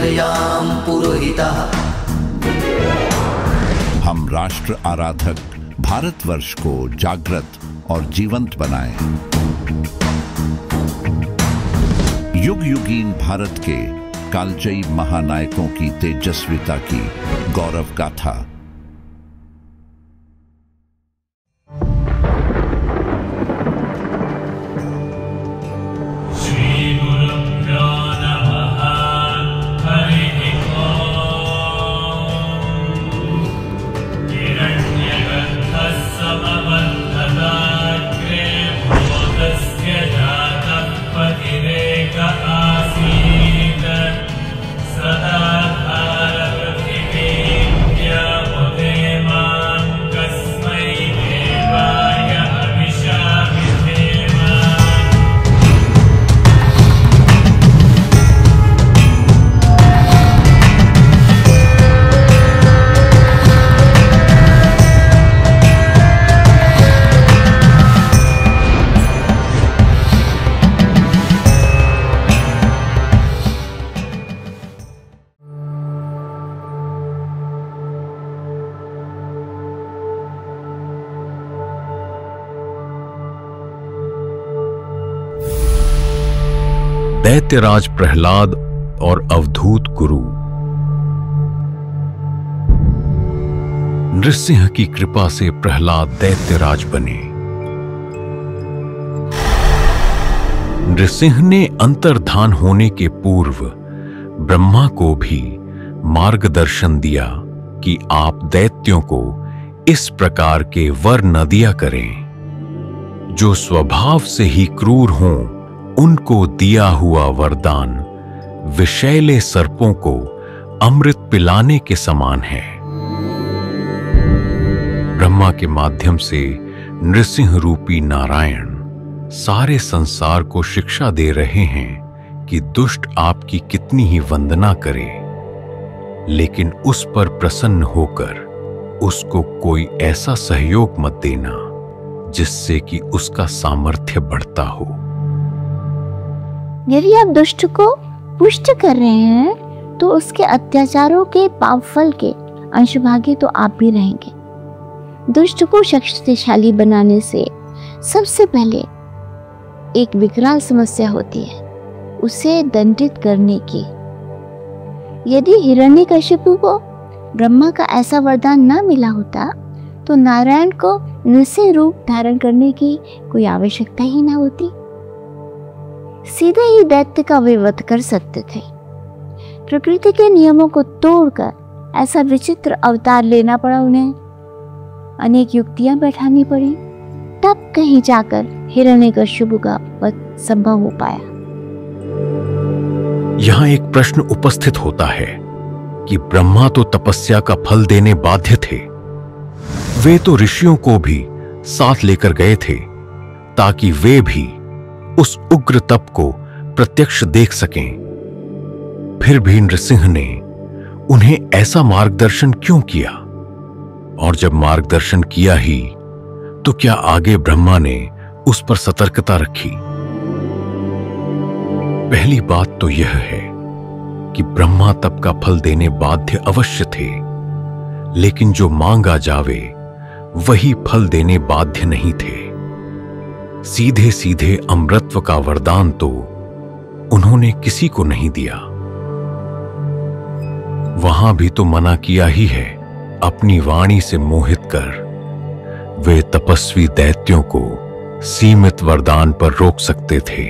भार्यां पुरोहितः। हम राष्ट्र आराधक भारतवर्ष को जागृत और जीवंत बनाएं। युग युगीन भारत के कालजयी महानायकों की तेजस्विता की गौरव गाथा। दैत्यराज प्रहलाद और अवधूत गुरु। नृसिंह की कृपा से प्रहलाद दैत्यराज बने। नृसिंह ने अंतर्धान होने के पूर्व ब्रह्मा को भी मार्गदर्शन दिया कि आप दैत्यों को इस प्रकार के वर न दिया करें जो स्वभाव से ही क्रूर हों। उनको दिया हुआ वरदान विषैले सर्पों को अमृत पिलाने के समान है। ब्रह्मा के माध्यम से नृसिंह रूपी नारायण सारे संसार को शिक्षा दे रहे हैं कि दुष्ट आपकी कितनी ही वंदना करे, लेकिन उस पर प्रसन्न होकर उसको कोई ऐसा सहयोग मत देना जिससे कि उसका सामर्थ्य बढ़ता हो। यदि आप दुष्ट को पुष्ट कर रहे हैं तो उसके अत्याचारों के पाप फल के अंशभागी तो आप भी रहेंगे। दुष्ट को शक्तिशाली बनाने से सबसे पहले एक विकराल समस्या होती है, उसे दंडित करने की। यदि हिरण्यकशिपु को ब्रह्मा का ऐसा वरदान न मिला होता तो नारायण को नृसिंह रूप धारण करने की कोई आवश्यकता ही न होती। सीधे ही दैत्य का वे वध कर सकते थे। प्रकृति के नियमों को तोड़कर ऐसा विचित्र अवतार लेना पड़ा उन्हें। अनेक युक्तियां बैठानी पड़ी, तब कहीं जाकर हिरण्यकशिपु का वध संभव हो पाया। यहां एक प्रश्न उपस्थित होता है कि ब्रह्मा तो तपस्या का फल देने बाध्य थे। वे तो ऋषियों को भी साथ लेकर गए थे ताकि वे भी उस उग्र तप को प्रत्यक्ष देख सकें। फिर भी नृसिंह ने उन्हें ऐसा मार्गदर्शन क्यों किया? और जब मार्गदर्शन किया ही तो क्या आगे ब्रह्मा ने उस पर सतर्कता रखी? पहली बात तो यह है कि ब्रह्मा तप का फल देने बाध्य अवश्य थे, लेकिन जो मांगा जावे वही फल देने बाध्य नहीं थे। सीधे सीधे अमृतत्व का वरदान तो उन्होंने किसी को नहीं दिया। वहां भी तो मना किया ही है। अपनी वाणी से मोहित कर वे तपस्वी दैत्यों को सीमित वरदान पर रोक सकते थे।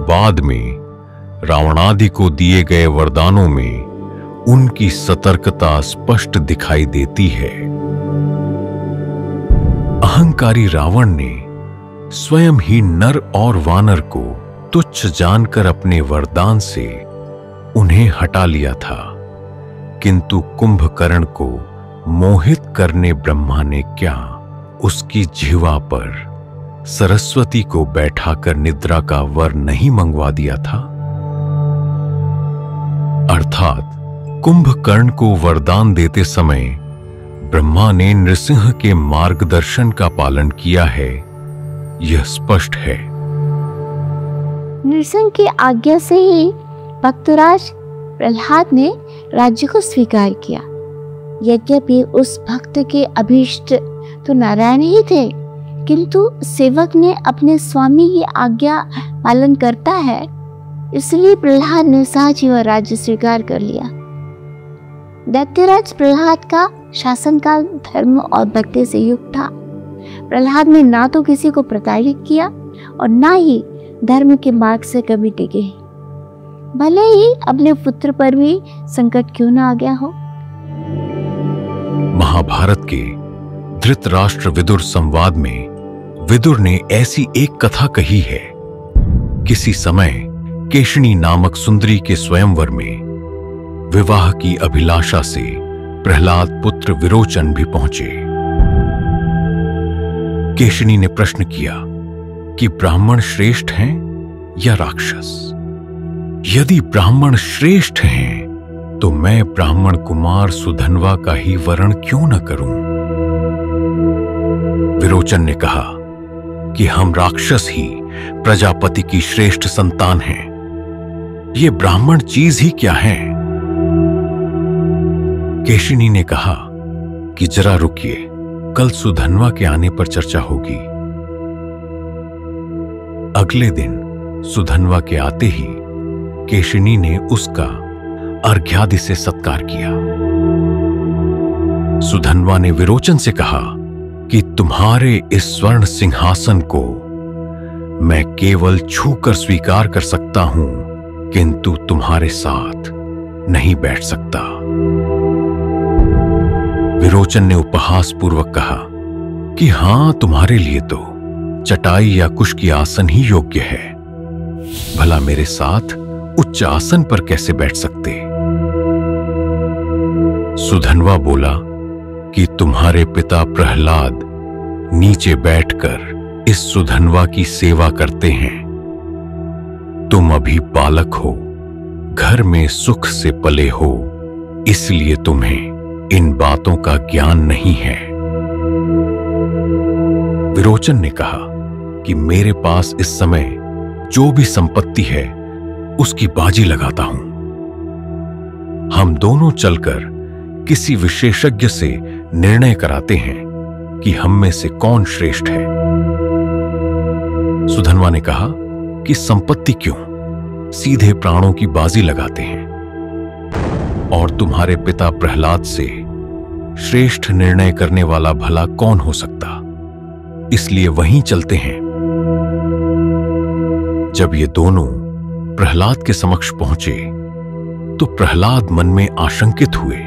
बाद में रावणादि को दिए गए वरदानों में उनकी सतर्कता स्पष्ट दिखाई देती है। अहंकारी रावण ने स्वयं ही नर और वानर को तुच्छ जानकर अपने वरदान से उन्हें हटा लिया था, किंतु कुंभकर्ण को मोहित करने ब्रह्मा ने क्या उसकी जिह्वा पर सरस्वती को बैठाकर निद्रा का वर नहीं मंगवा दिया था? अर्थात कुंभकर्ण को वरदान देते समय ब्रह्मा ने नृसिंह के मार्गदर्शन का पालन किया है, यह स्पष्ट है। नृसिंह की आज्ञा से ही भक्तराज प्रहलाद ने राज्य को स्वीकार किया। यद्यपि उस भक्त के अभीष्ट तो नारायण ही थे, किंतु सेवक ने अपने स्वामी की आज्ञा पालन करता है, इसलिए प्रहलाद ने सहज ही वह राज्य स्वीकार कर लिया। दैत्यराज प्रहलाद का शासनकाल धर्म और भक्ति से युक्त था। प्रहलाद ने ना तो किसी को प्रताड़ित किया और ना ही धर्म के मार्ग से कभी टिके, भले ही अपने पुत्र पर भी संकट क्यों ना आ गया हो। महाभारत के धृतराष्ट्र विदुर संवाद में विदुर ने ऐसी एक कथा कही है। किसी समय केशिनी नामक सुंदरी के स्वयंवर में विवाह की अभिलाषा से प्रहलाद पुत्र विरोचन भी पहुंचे। केशिनी ने प्रश्न किया कि ब्राह्मण श्रेष्ठ हैं या राक्षस? यदि ब्राह्मण श्रेष्ठ हैं तो मैं ब्राह्मण कुमार सुधन्वा का ही वरण क्यों न करूं? विरोचन ने कहा कि हम राक्षस ही प्रजापति की श्रेष्ठ संतान हैं। ये ब्राह्मण चीज ही क्या है? केशिनी ने कहा कि जरा रुकिए, कल सुधन्वा के आने पर चर्चा होगी। अगले दिन सुधन्वा के आते ही केशिनी ने उसका अर्घ्यादि से सत्कार किया। सुधन्वा ने विरोचन से कहा कि तुम्हारे इस स्वर्ण सिंहासन को मैं केवल छूकर स्वीकार कर सकता हूं, किंतु तुम्हारे साथ नहीं बैठ सकता। विरोचन ने उपहास पूर्वक कहा कि हां, तुम्हारे लिए तो चटाई या कुश की आसन ही योग्य है, भला मेरे साथ उच्च आसन पर कैसे बैठ सकते? सुधन्वा बोला कि तुम्हारे पिता प्रहलाद नीचे बैठकर इस सुधन्वा की सेवा करते हैं। तुम अभी बालक हो, घर में सुख से पले हो, इसलिए तुम्हें इन बातों का ज्ञान नहीं है। विरोचन ने कहा कि मेरे पास इस समय जो भी संपत्ति है उसकी बाजी लगाता हूं। हम दोनों चलकर किसी विशेषज्ञ से निर्णय कराते हैं कि हम में से कौन श्रेष्ठ है। सुधन्वा ने कहा कि संपत्ति क्यों, सीधे प्राणों की बाजी लगाते हैं। और तुम्हारे पिता प्रहलाद से श्रेष्ठ निर्णय करने वाला भला कौन हो सकता, इसलिए वहीं चलते हैं। जब ये दोनों प्रहलाद के समक्ष पहुंचे तो प्रहलाद मन में आशंकित हुए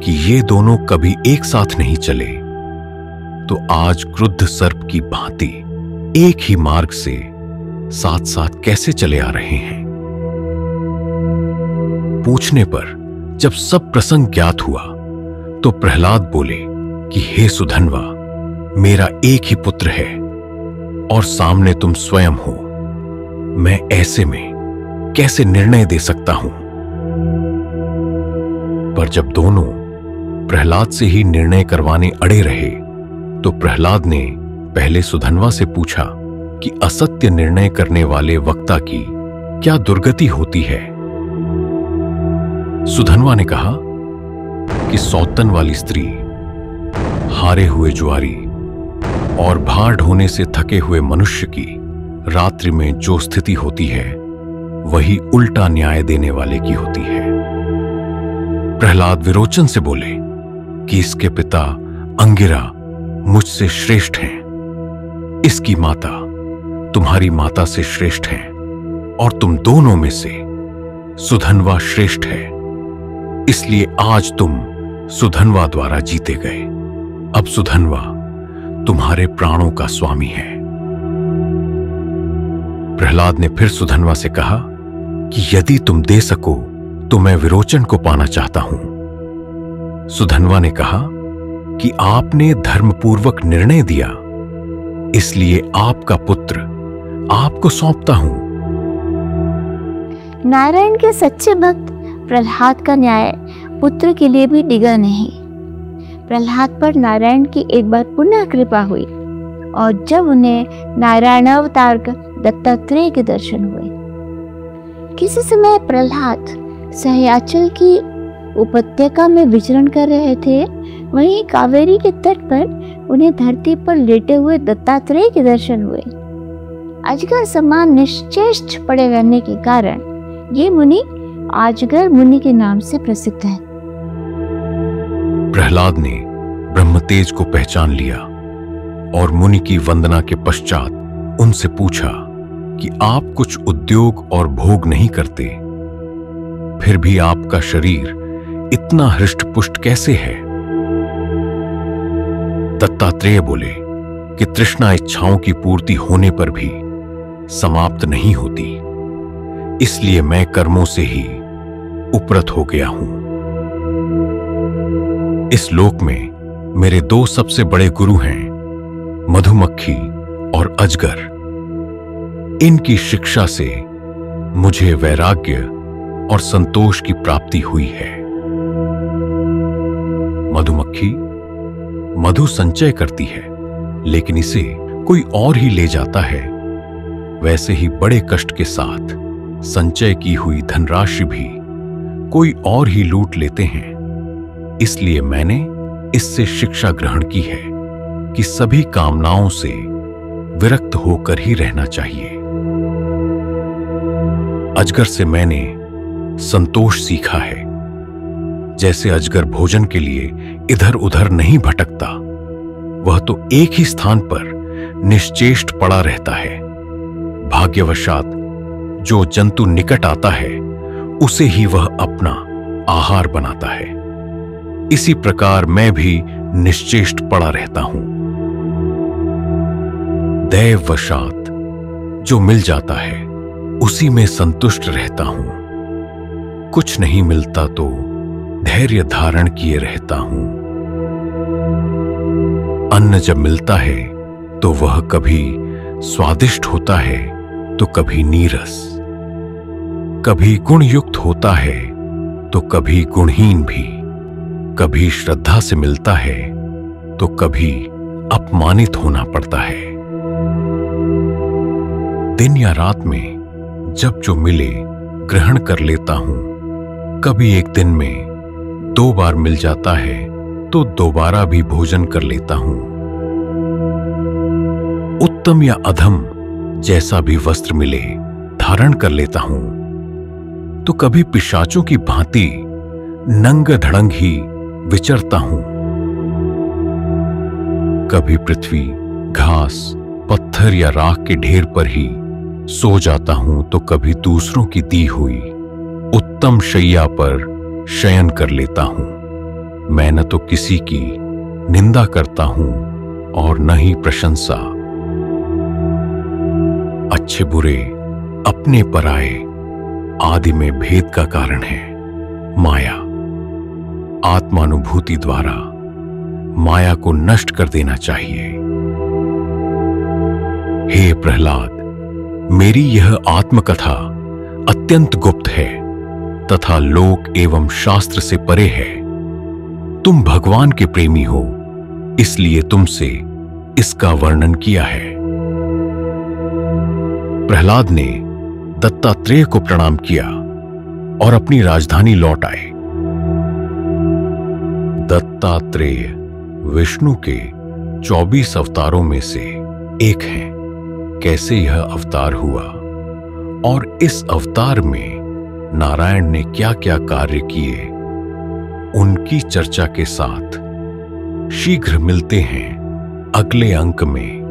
कि ये दोनों कभी एक साथ नहीं चले, तो आज क्रुद्ध सर्प की भांति एक ही मार्ग से साथ साथ कैसे चले आ रहे हैं। पूछने पर जब सब प्रसंग ज्ञात हुआ तो प्रहलाद बोले कि हे सुधन्वा, मेरा एक ही पुत्र है और सामने तुम स्वयं हो। मैं ऐसे में कैसे निर्णय दे सकता हूं? पर जब दोनों प्रहलाद से ही निर्णय करवाने अड़े रहे तो प्रहलाद ने पहले सुधन्वा से पूछा कि असत्य निर्णय करने वाले वक्ता की क्या दुर्गति होती है। सुधन्वा ने कहा कि सौतन वाली स्त्री, हारे हुए जुआरी और भार ढोने से थके हुए मनुष्य की रात्रि में जो स्थिति होती है वही उल्टा न्याय देने वाले की होती है। प्रहलाद विरोचन से बोले कि इसके पिता अंगिरा मुझसे श्रेष्ठ हैं, इसकी माता तुम्हारी माता से श्रेष्ठ हैं और तुम दोनों में से सुधन्वा श्रेष्ठ है, इसलिए आज तुम सुधन्वा द्वारा जीते गए। अब सुधन्वा तुम्हारे प्राणों का स्वामी है। प्रहलाद ने फिर सुधन्वा से कहा कि यदि तुम दे सको तो मैं विरोचन को पाना चाहता हूं। सुधन्वा ने कहा कि आपने धर्मपूर्वक निर्णय दिया, इसलिए आपका पुत्र आपको सौंपता हूं। नारायण के सच्चे भक्त प्रहलाद का न्याय पुत्र के लिए भी डिगा नहीं। प्रहलाद पर नारायण की एक बार पुनः कृपा हुई और जब उन्हें नारायण अवतार दत्तात्रेय के दर्शन हुए, किसी समय प्रहलाद सहयाचल की उपत्यका में विचरण कर रहे थे। वहीं कावेरी के तट पर उन्हें धरती पर लेटे हुए दत्तात्रेय के दर्शन हुए। अजगर समान निश्चेष्ट पड़े रहने के कारण ये मुनि अजगर मुनि के नाम से प्रसिद्ध है। प्रहलाद ने ब्रह्मतेज को पहचान लिया और मुनि की वंदना के पश्चात उनसे पूछा कि आप कुछ उद्योग और भोग नहीं करते, फिर भी आपका शरीर इतना हृष्ट-पुष्ट कैसे है? दत्तात्रेय बोले कि तृष्णा इच्छाओं की पूर्ति होने पर भी समाप्त नहीं होती, इसलिए मैं कर्मों से ही उपरत हो गया हूं। इस लोक में मेरे दो सबसे बड़े गुरु हैं, मधुमक्खी और अजगर। इनकी शिक्षा से मुझे वैराग्य और संतोष की प्राप्ति हुई है। मधुमक्खी मधु संचय करती है, लेकिन इसे कोई और ही ले जाता है। वैसे ही बड़े कष्ट के साथ संचय की हुई धनराशि भी कोई और ही लूट लेते हैं। इसलिए मैंने इससे शिक्षा ग्रहण की है कि सभी कामनाओं से विरक्त होकर ही रहना चाहिए। अजगर से मैंने संतोष सीखा है। जैसे अजगर भोजन के लिए इधर उधर नहीं भटकता, वह तो एक ही स्थान पर निश्चेष्ट पड़ा रहता है। भाग्यवशात जो जंतु निकट आता है उसे ही वह अपना आहार बनाता है। इसी प्रकार मैं भी निश्चेष्ट पड़ा रहता हूं। दैववशात जो मिल जाता है उसी में संतुष्ट रहता हूं। कुछ नहीं मिलता तो धैर्य धारण किए रहता हूं। अन्न जब मिलता है तो वह कभी स्वादिष्ट होता है तो कभी नीरस, कभी गुणयुक्त होता है तो कभी गुणहीन भी, कभी श्रद्धा से मिलता है तो कभी अपमानित होना पड़ता है। दिन या रात में जब जो मिले ग्रहण कर लेता हूं। कभी एक दिन में 2 बार मिल जाता है तो दोबारा भी भोजन कर लेता हूं। उत्तम या अधम जैसा भी वस्त्र मिले धारण कर लेता हूं। तो कभी पिशाचों की भांति नंग धड़ंग ही विचरता हूं। कभी पृथ्वी, घास, पत्थर या राख के ढेर पर ही सो जाता हूं तो कभी दूसरों की दी हुई उत्तम शैया पर शयन कर लेता हूं। मैं न तो किसी की निंदा करता हूं और न ही प्रशंसा। अच्छे बुरे, अपने पराए आदि में भेद का कारण है माया। आत्मानुभूति द्वारा माया को नष्ट कर देना चाहिए। हे प्रहलाद, मेरी यह आत्मकथा अत्यंत गुप्त है तथा लोक एवं शास्त्र से परे है। तुम भगवान के प्रेमी हो, इसलिए तुमसे इसका वर्णन किया है। प्रहलाद ने दत्तात्रेय को प्रणाम किया और अपनी राजधानी लौट आए। दत्तात्रेय विष्णु के 24 अवतारों में से एक हैं। कैसे यह अवतार हुआ और इस अवतार में नारायण ने क्या क्या कार्य किए, उनकी चर्चा के साथ शीघ्र मिलते हैं अगले अंक में।